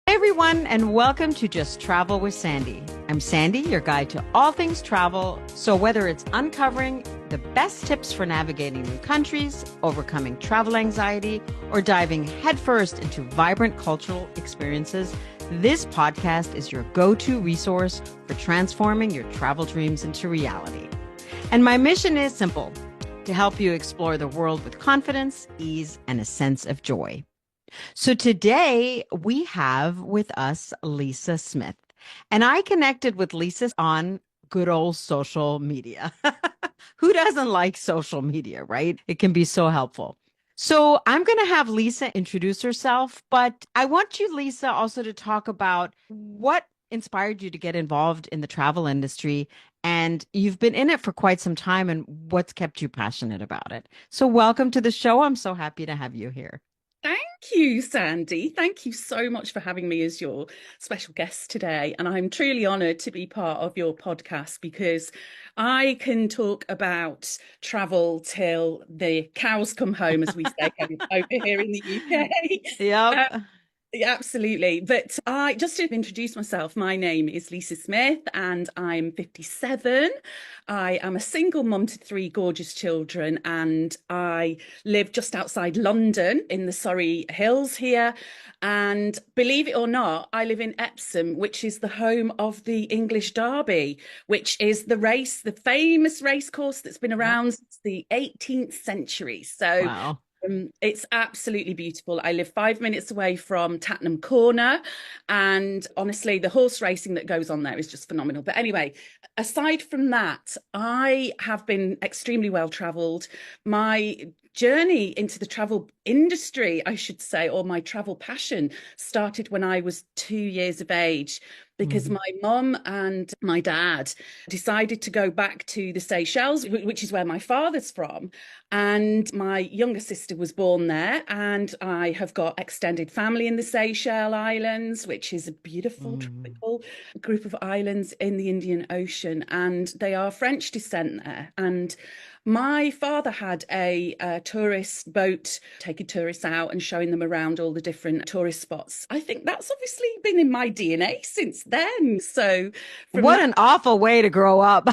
Hey everyone, and welcome to Just Travel with Sandy. I'm Sandy, your guide to all things travel. So whether it's uncovering the best tips for navigating new countries, overcoming travel anxiety, or diving headfirst into vibrant cultural experiences, this podcast is your go-to resource for transforming your travel dreams into reality. And my mission is simple: to help you explore the world with confidence, ease, and a sense of joy. So today we have with us Lisa Smith, and I connected with Lisa on good old social media. Who doesn't like social media, right? It can be so helpful. So I'm going to have Lisa introduce herself, but I want you, Lisa, also to talk about what inspired you to get involved in the travel industry. And you've been in it for quite some time, and what's kept you passionate about it. So welcome to the show. I'm so happy to have you here. Thank you, Sandy. Thank you so much for having me as your special guest today. And I'm truly honored to be part of your podcast because I can talk about travel till the cows come home, as we say over here in the UK. Yep. Yeah, absolutely. But I just to introduce myself, my name is Lisa Smith and I'm 57. I am a single mum to three gorgeous children and I live just outside London in the Surrey Hills here. And believe it or not, I live in Epsom, which is the home of the English Derby, which is the famous race course that's been Yep. around since the 18th century. So Wow. it's absolutely beautiful. I live 5 minutes away from Tattenham Corner, and honestly, the horse racing that goes on there is just phenomenal. But anyway, aside from that, I have been extremely well traveled. My journey into the travel industry, I should say, or my travel passion started when I was 2 years of age because Mhm. my mum and my dad decided to go back to the Seychelles, which is where my father's from. And my younger sister was born there, and I have got extended family in the Seychelles Islands, which is a beautiful Mhm. tropical group of islands in the Indian Ocean, and they are French descent there. And my father had a tourist boat taking tourists out and showing them around all the different tourist spots. I think that's obviously been in my DNA since then. So from What that, an awful way to grow up.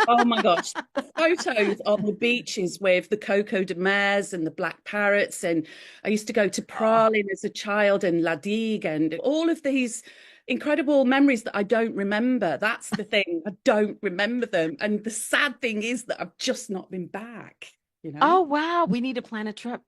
oh my gosh, the photos on the beaches with the Coco de Mares and the black parrots. And I used to go to Oh. Pralin as a child and La Digue and all of these incredible memories that I don't remember. That's the thing. I don't remember them. And the sad thing is that I've just not been back, you know? Oh, wow. We need to plan a trip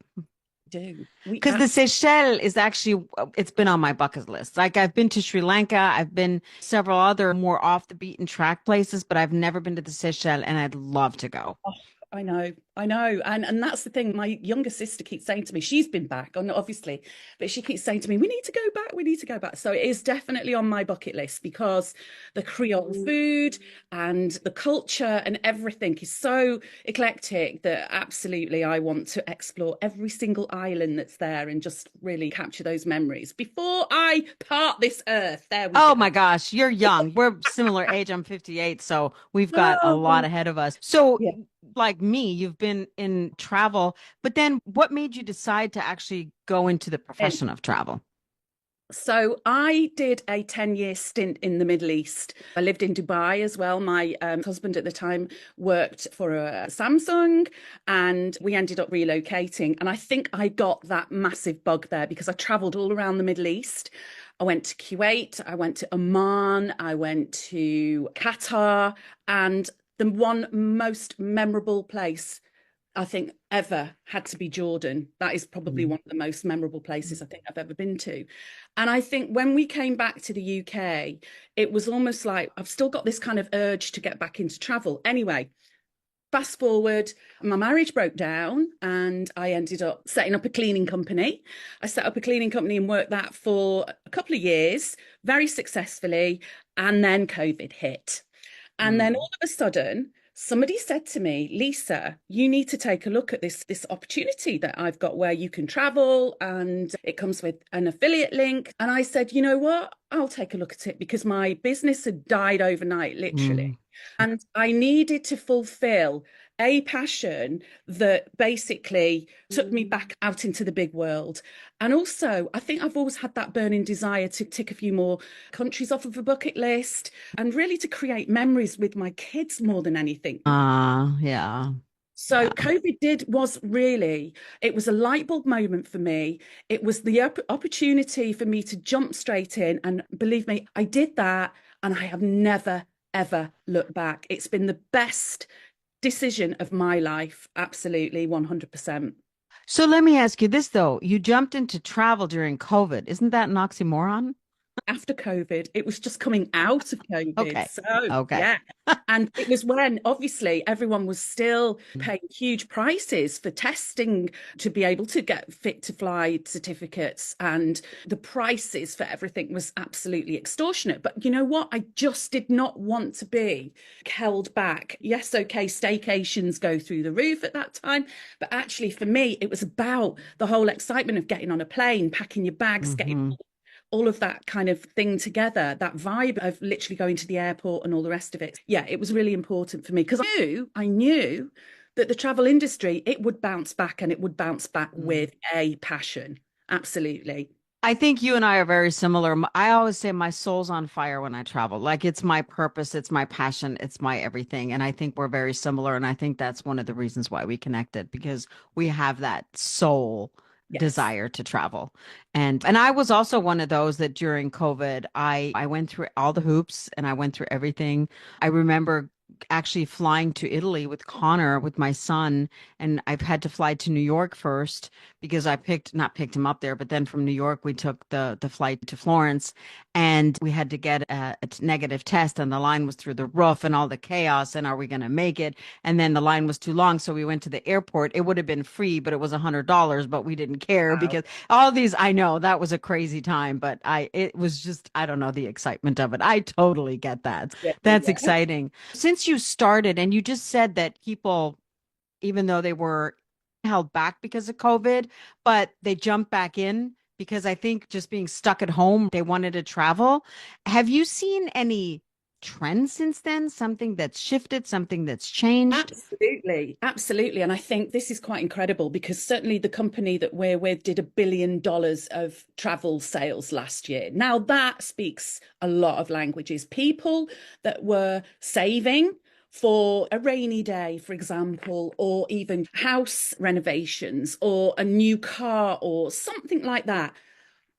Do we because the Seychelles is actually, it's been on my bucket list. Like I've been to Sri Lanka, I've been several other more off the beaten track places, but I've never been to the Seychelles and I'd love to go. Oh, I know, and that's the thing. My younger sister keeps saying to me, she's been back, on obviously, but she keeps saying to me, "We need to go back. We need to go back." So it is definitely on my bucket list because the Creole food and the culture and everything is so eclectic that absolutely I want to explore every single island that's there and just really capture those memories before I part this earth. There we Oh go. my gosh, you're young. We're similar age. I'm 58, so we've got a lot Oh, ahead of us. So, yeah. like me, you've been in travel, but then what made you decide to actually go into the profession of travel? So I did a 10-year stint in the Middle East. I lived in Dubai as well. My husband at the time worked for a Samsung and we ended up relocating. And I think I got that massive bug there because I traveled all around the Middle East. I went to Kuwait, I went to Oman, I went to Qatar, and the one most memorable place I think ever had to be Jordan. That is probably Mm. one of the most memorable places I think I've ever been to. And I think when we came back to the UK, it was almost like I've still got this kind of urge to get back into travel. Anyway, fast forward, my marriage broke down and I ended up setting up a cleaning company. I set up a cleaning company and worked that for a couple of years, very successfully. And then COVID hit. And then Mm. all of a sudden, somebody said to me, Lisa, you need to take a look at this opportunity that I've got where you can travel and it comes with an affiliate link. And I said, you know what? I'll take a look at it because my business had died overnight, literally. Mm. And I needed to fulfill a passion that basically took me back out into the big world. And also, I think I've always had that burning desire to tick a few more countries off of a bucket list and really to create memories with my kids more than anything. Yeah. So Yeah. it was a light bulb moment for me. It was the opportunity for me to jump straight in. And believe me, I did that and I have never, ever looked back. It's been the best decision of my life. Absolutely, 100%. So let me ask you this though. You jumped into travel during COVID. Isn't that an oxymoron? After COVID. It was just coming out of COVID. Okay. So, Okay. yeah. And it was when obviously everyone was still paying huge prices for testing to be able to get fit to fly certificates. And the prices for everything was absolutely extortionate. But you know what? I just did not want to be held back. Yes, okay, staycations go through the roof at that time. But actually, for me, it was about the whole excitement of getting on a plane, packing your bags, getting Hmm. all of that kind of thing together, that vibe of literally going to the airport and all the rest of it. Yeah, it was really important for me because I knew that the travel industry, it would bounce back and it would bounce back with a passion. Absolutely. I think you and I are very similar. I always say my soul's on fire when I travel. Like it's my purpose, it's my passion, it's my everything. And I think we're very similar. And I think that's one of the reasons why we connected because we have that soul Yes. desire to travel. And I was also one of those that during COVID, I went through all the hoops and I went through everything. I remember actually flying to Italy with Connor with my son, and I've had to fly to New York first because I picked not picked him up there, but then from New York we took the flight to Florence, and we had to get a negative test, and the line was through the roof and all the chaos, and are we going to make it? And then the line was too long, so we went to the airport. It would have been free, but it was $100, but we didn't care Wow. because all these I know that was a crazy time, but I it was just I don't know the excitement of it. I totally get that. Yeah, That's yeah. exciting. Since you started, and you just said that people, even though they were held back because of COVID, but they jumped back in because I think just being stuck at home, they wanted to travel. Have you seen any trends since then? Something that's shifted, something that's changed? Absolutely, absolutely. And I think this is quite incredible because certainly the company that we're with did $1 billion of travel sales last year. Now that speaks a lot of languages. People that were saving for a rainy day, for example, or even house renovations or a new car or something like that,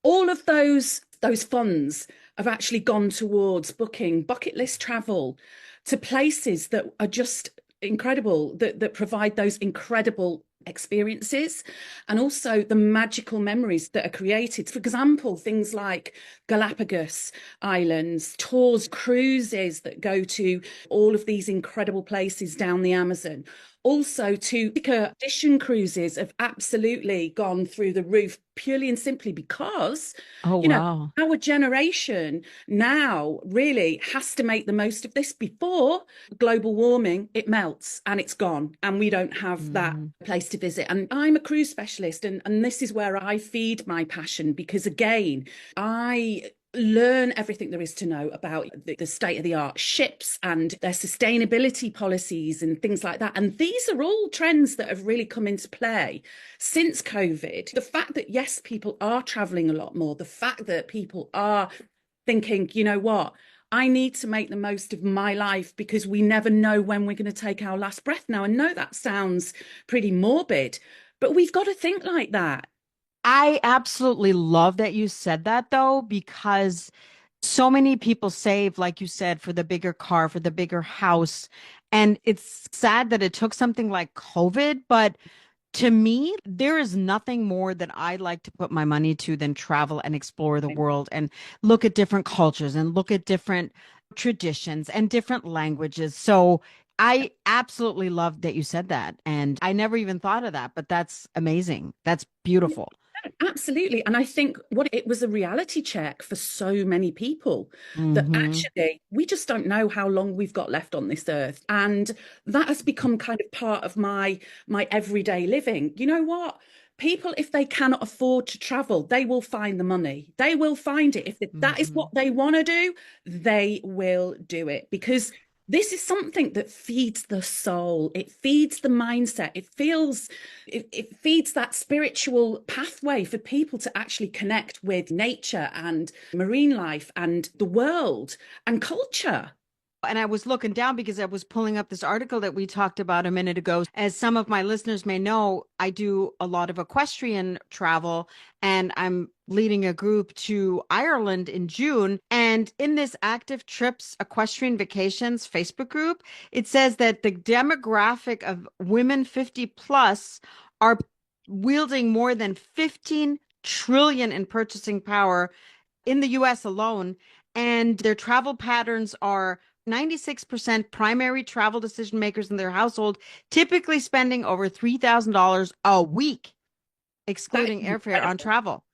all of those funds have actually gone towards booking bucket list travel to places that are just incredible, that provide those incredible experiences and also the magical memories that are created. For example, things like Galapagos Islands, tours, cruises that go to all of these incredible places down the Amazon. Also, to edition cruises have absolutely gone through the roof purely and simply because, Oh, you know, wow. our generation now really has to make the most of this before global warming, it melts and it's gone, and we don't have that Mm. place to visit. And I'm a cruise specialist, and this is where I feed my passion because, again, I learn everything there is to know about the state of the art ships and their sustainability policies and things like that. And these are all trends that have really come into play since COVID. The fact that, yes, people are traveling a lot more, the fact that people are thinking, you know what, I need to make the most of my life because we never know when we're going to take our last breath. Now, I know that sounds pretty morbid, but we've got to think like that. I absolutely love that you said that though, because so many people save, like you said, for the bigger car, for the bigger house. And it's sad that it took something like COVID, but to me, there is nothing more that I like to put my money to than travel and explore the world and look at different cultures and look at different traditions and different languages. So I absolutely love that you said that. And I never even thought of that, but that's amazing. That's beautiful. Absolutely. And I think what it was a reality check for so many people that Hmm. actually we just don't know how long we've got left on this earth. And that has become kind of part of my everyday living. You know what? People, if they cannot afford to travel, they will find the money. They will find it. If that is what Hmm. they want to do, they will do it because This is something that feeds the soul. It feeds the mindset. It feeds that spiritual pathway for people to actually connect with nature and marine life and the world and culture. And I was looking down because I was pulling up this article that we talked about a minute ago. As some of my listeners may know, I do a lot of equestrian travel and I'm leading a group to Ireland in June. And in this Active Trips Equestrian Vacations Facebook group, it says that the demographic of women 50 plus are wielding more than 15 trillion in purchasing power in the US alone, and their travel patterns are 96% primary travel decision makers in their household, typically spending over $3,000 a week, That excluding is airfare on incredible. travel.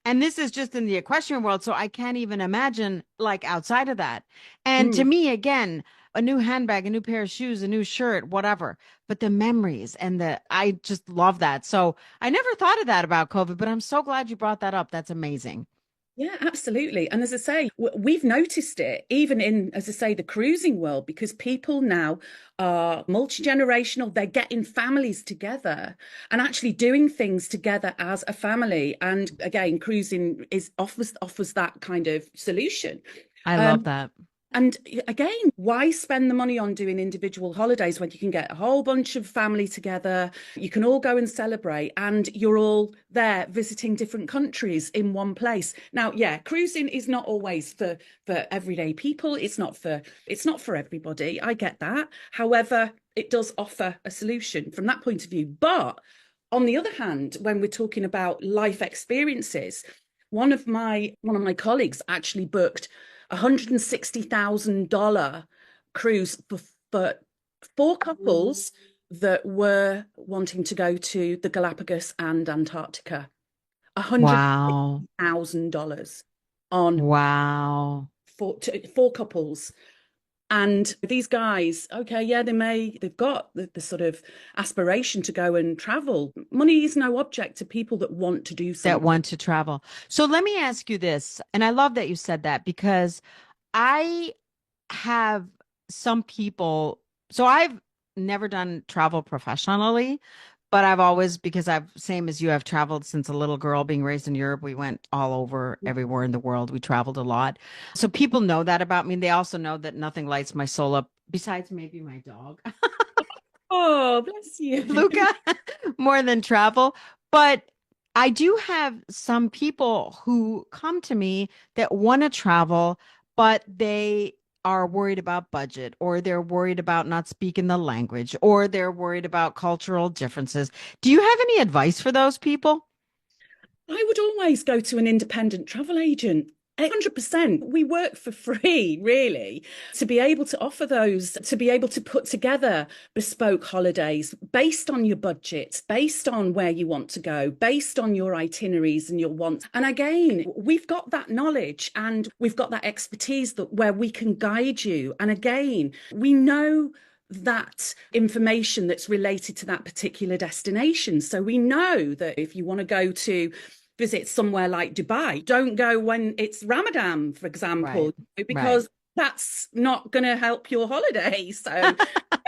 And this is just in the equestrian world. So I can't even imagine like outside of that. And to Mm. me, again, a new handbag, a new pair of shoes, a new shirt, whatever. But the memories and I just love that. So I never thought of that about COVID, but I'm so glad you brought that up. That's amazing. Yeah, absolutely. And as I say, we've noticed it even in, as I say, the cruising world, because people now are multi-generational. They're getting families together and actually doing things together as a family. And again, cruising is offers that kind of solution. I love Um, that. And again, why spend the money on doing individual holidays when you can get a whole bunch of family together? You can all go and celebrate, and you're all there visiting different countries in one place. Now, yeah, cruising is not always for everyday people. It's not for everybody. I get that. However, it does offer a solution from that point of view. But on the other hand, when we're talking about life experiences, one of my colleagues actually booked $160,000 cruise for four couples that were wanting to go to the Galapagos and Antarctica. Wow. $160,000 on Wow. four couples. And these guys, okay, yeah, they've got the sort of aspiration to go and travel. Money is no object to people that want to do That something. want to travel. So let me ask you this, and I love that you said that because I have some people, so I've never done travel professionally, but I've always, because I've, same as you, I've traveled since a little girl being raised in Europe. We went all over everywhere in the world. We traveled a lot. So people know that about me. They also know that nothing lights my soul up besides maybe my dog. Oh, bless you. Luca, more than travel. But I do have some people who come to me that want to travel, but they are worried about budget, or they're worried about not speaking the language, or they're worried about cultural differences. Do you have any advice for those people? I would always go to an independent travel agent. 100%. We work for free, really, to be able to offer those, to be able to put together bespoke holidays based on your budget, based on where you want to go, based on your itineraries and your wants. And again, we've got that knowledge and we've got that expertise that where we can guide you. And again, we know that information that's related to that particular destination. So we know that if you want to go to visit somewhere like Dubai, don't go when it's Ramadan, for Right, example, right, because that's not going to help your holiday. So,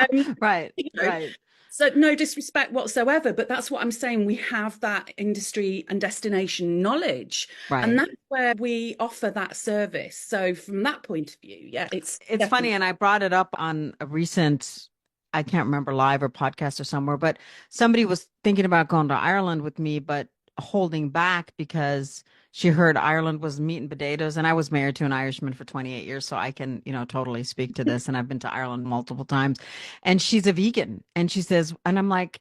um, right, you know, right, so no disrespect whatsoever, but that's what I'm saying. We have that industry and destination knowledge, and right. that's where we offer that service. So from that point of view, yeah, it's It's funny, definitely. and I brought it up on a recent, I can't remember, live or podcast or somewhere, but somebody was thinking about going to Ireland with me, but holding back because she heard Ireland was meat and potatoes. And I was married to an Irishman for 28 years, so I can, totally speak to this. And I've been to Ireland multiple times. And she's a vegan. And she says, and I'm like,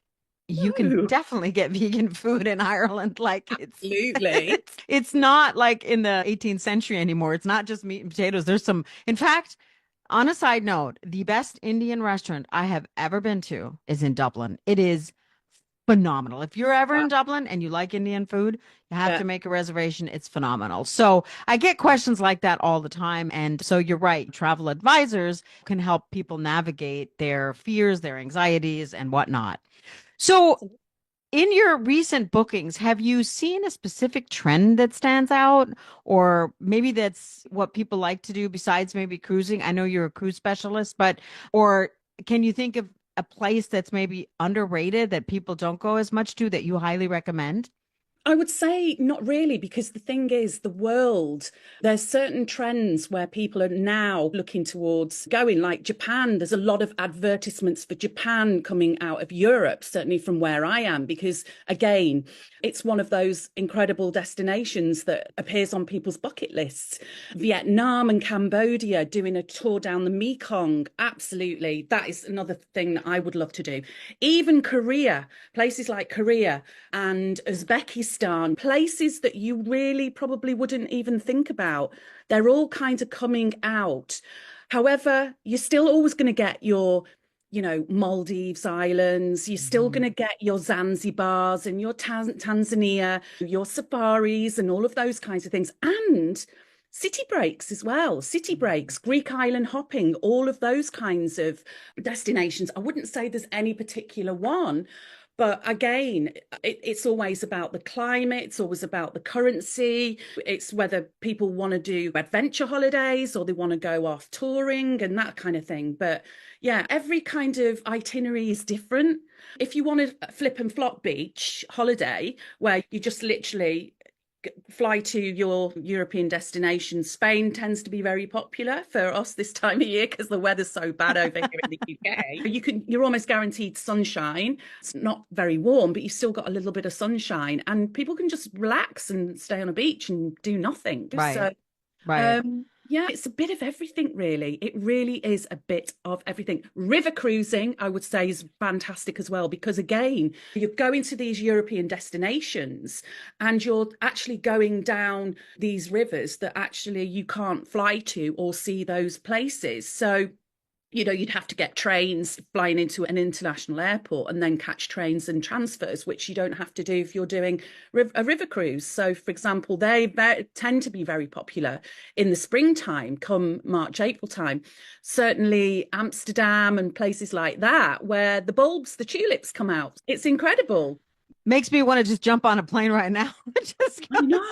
you can No, definitely get vegan food in Ireland. Like absolutely. it's not like in the 18th century anymore. It's not just meat and potatoes. There's some, in fact, on a side note, the best Indian restaurant I have ever been to is in Dublin. It is phenomenal. If you're ever in Dublin and you like Indian food, you have Yeah. to make a reservation. It's phenomenal. So I get questions like that all the time. And so you're right. Travel advisors can help people navigate their fears, their anxieties, and whatnot. So In your recent bookings, have you seen a specific trend that stands out? Or maybe that's what people like to do besides maybe cruising? I know you're a cruise specialist, but, or can you think of a place that's maybe underrated that people don't go as much to that you highly recommend? I would say not really, because the thing is, the world, there's certain trends where people are now looking towards going, like Japan. There's a lot of advertisements for Japan coming out of Europe, certainly from where I am, because again, it's one of those incredible destinations that appears on people's bucket lists. Vietnam and Cambodia doing a tour down the Mekong. Absolutely. That is another thing that I would love to do. Even Korea, places like Korea and Uzbekistan, places that you really probably wouldn't even think about. They're all kind of coming out. However, you're still always going to get your, Maldives Islands. You're still Mhm. going to get your Zanzibars and your Tanzania, your safaris and all of those kinds of things. And city breaks as well. City breaks, Greek island hopping, all of those kinds of destinations. I wouldn't say there's any particular one, but again, it's always about the climate, it's always about the currency, it's whether people want to do adventure holidays or they want to go off touring and that kind of thing. But yeah, every kind of itinerary is different. If you want a flip and flop beach holiday where you just literally fly to your European destination, Spain tends to be very popular for us this time of year because the weather's so bad over here in the UK. You're almost guaranteed sunshine. It's not very warm, but you've still got a little bit of sunshine, and people can just relax and stay on a beach and do nothing. Right, So right. yeah, it's a bit of everything, really. It really is a bit of everything. River cruising, I would say, is fantastic as well, because again, you're going to these European destinations and you're actually going down these rivers that actually you can't fly to or see those places. So you'd have to get trains flying into an international airport and then catch trains and transfers, which you don't have to do if you're doing a river cruise. So, for example, they tend to be very popular in the springtime, come March, April time. Certainly Amsterdam and places like that, where the bulbs, the tulips come out. It's incredible. Makes me want to just jump on a plane right now. Just I go know.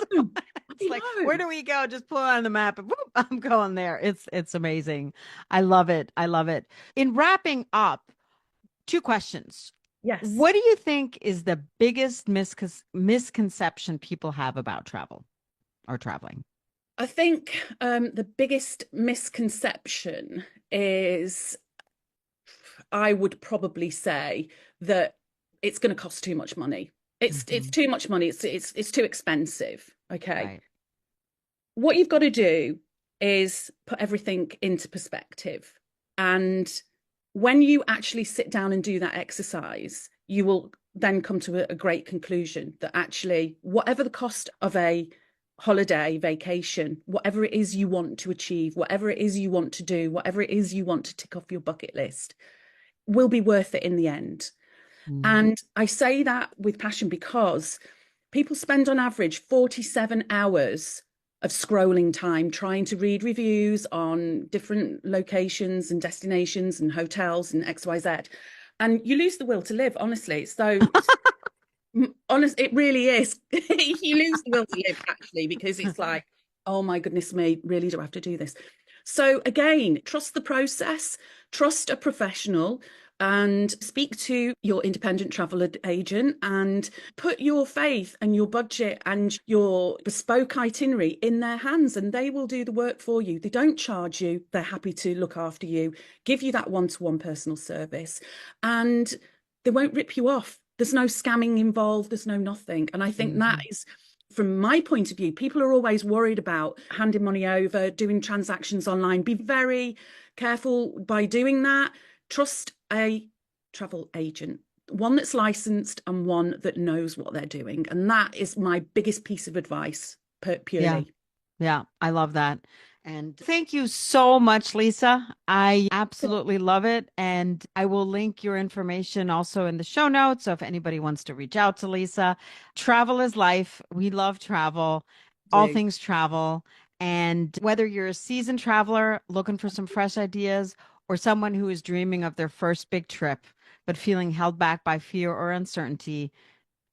It's I like, know. where do we go? Just pull it on the map and whoop, I'm going there. It's amazing. I love it. I love it. In wrapping up, two questions. Yes. What do you think is the biggest misconception people have about travel or traveling? I think the biggest misconception is I would probably say that it's going to cost too much money. It's Hmm. too much money. It's too expensive. Okay. Right. What you've got to do is put everything into perspective. And when you actually sit down and do that exercise, you will then come to a great conclusion that actually, whatever the cost of a holiday, vacation, whatever it is you want to achieve, whatever it is you want to do, whatever it is you want to tick off your bucket list, will be worth it in the end. Mm. And I say that with passion because people spend on average 47 hours of scrolling time trying to read reviews on different locations and destinations and hotels and XYZ. And you lose the will to live, honestly. So honest, it really is. You lose the will to live, actually, because it's like, oh my goodness me, really do I have to do this? So again, trust the process, trust a professional, and speak to your independent travel agent and put your faith and your budget and your bespoke itinerary in their hands, and they will do the work for you. They don't charge you, they're happy to look after you, give you that one-to-one personal service, and they won't rip you off. There's no scamming involved, there's no nothing. And I think that Hmm. is, from my point of view, people are always worried about handing money over, doing transactions online. Be very careful by doing that. Trust a travel agent, one that's licensed and one that knows what they're doing. And that is my biggest piece of advice, Yeah. purely. Yeah, I love that. And thank you so much, Lisa. I absolutely love it. And I will link your information also in the show notes. So if anybody wants to reach out to Lisa, travel is life. We love travel, all Do. things travel. And whether you're a seasoned traveler looking for some fresh ideas or someone who is dreaming of their first big trip, but feeling held back by fear or uncertainty,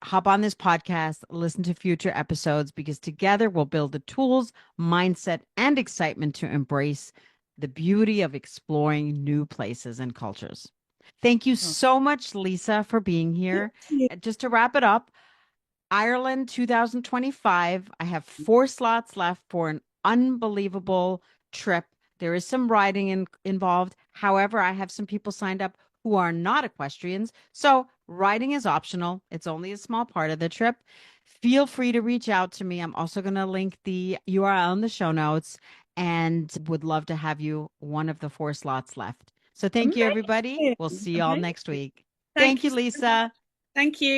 hop on this podcast, listen to future episodes, because together we'll build the tools, mindset, and excitement to embrace the beauty of exploring new places and cultures. Thank you Oh, so much, Lisa, for being thank here. you. Just to wrap it up, Ireland 2025. I have 4 slots left for an unbelievable trip. There is some riding involved. However, I have some people signed up who are not equestrians. So riding is optional. It's only a small part of the trip. Feel free to reach out to me. I'm also going to link the URL in the show notes and would love to have you one of the 4 slots left. So thank you, everybody. Amazing. We'll see you all Amazing. next week. Thank Thank you you, so much. Lisa. Thank you.